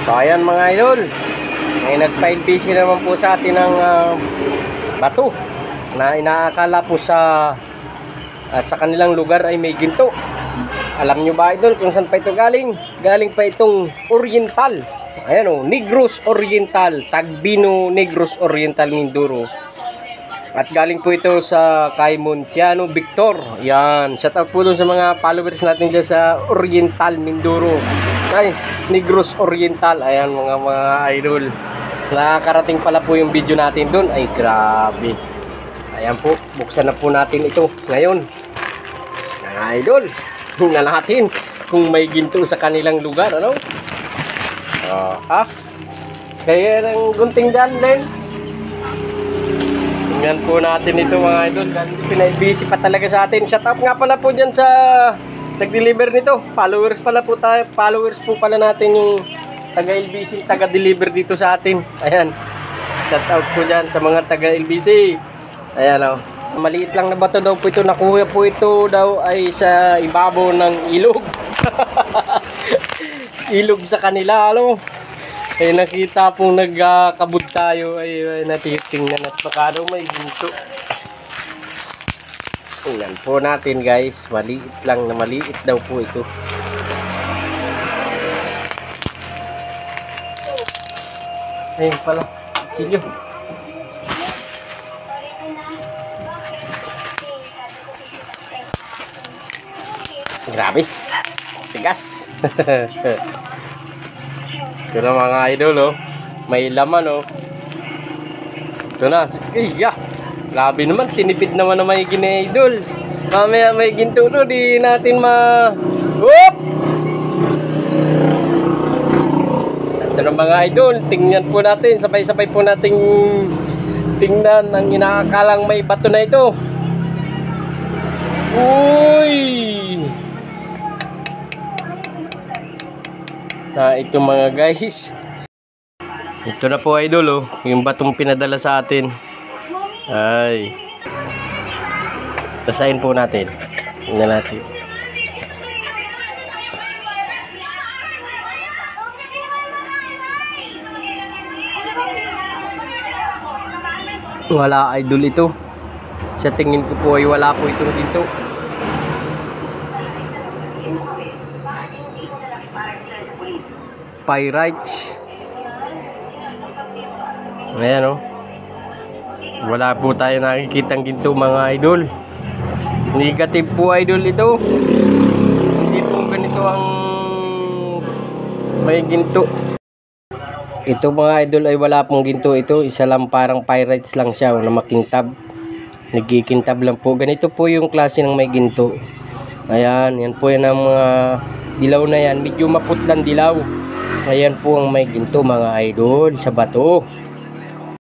So ayan mga idol, may nagpa-NPC naman po sa atin ng bato na inaakala po sa kanilang lugar ay may ginto. Alam nyo ba idol kung saan pa ito galing? Galing pa itong Oriental. Ayan o, Negros Oriental, Tagbino Negros Oriental, Mindoro. At galing po ito sa kay Montiano Victor. Yan, shout out po doon sa mga followers natin dyan sa Oriental, Mindoro. Ay, Negros Oriental. Ayan mga idol. Nakakarating pala po yung video natin doon. Ay, grabe. Ayan po, buksan na po natin ito ngayon. Mga idol, tingnan natin kung may ginto sa kanilang lugar, ano? Kaya ng gunting dyan din. Tingnan po natin ito mga idol. Pinay-busy pa talaga sa atin. Shout out nga pala po dyan sa nag-deliver nito. Followers pala po tayo. Followers po pala natin yung taga-LBC, taga-deliver dito sa atin. Ayan. Shout out po dyan sa mga taga-LBC. Ayan o. Maliit lang na bato daw po ito. Nakuha po ito daw ay sa ibabaw ng ilog. Ilog sa kanila, ano? Ay nakita pong nagkabud tayo ay natitingnan at baka daw may ginto. Tingnan po natin guys, maliit lang na maliit daw po ito. Ayun pala, kilyo. Grabe, tigas. Ito na mga idol, oh. May laman, oh. Ito na. Iya. Grabe naman. Tinipid naman na may gina-idol. Mamaya may ginto to. Di natin Whoop! Ito na mga idol. Tingnan po natin. Sabay-sabay po nating tingnan ang inaakalang may bato na ito. Uy! Ito mga guys, ito na po idol, oh, yung batong pinadala sa atin. Ay, tasain po natin. Tingnan natin. Wala idol ito. Sa tingin ko po ay wala po itong ginto. Pyrites. Ayan, oh. Wala po tayo nakikitang ginto mga idol. Negative po idol ito. Hindi po ganito ang may ginto. Ito mga idol ay wala pong ginto ito. Isa lang parang pyrites lang siya na makintab. Nagkikintab lang po. Ganito po yung klase ng may ginto. Ayan, yan po yan ang mga dilaw na yan. Medyo maputlang dilaw. Ayan po ang may ginto mga idol sa bato.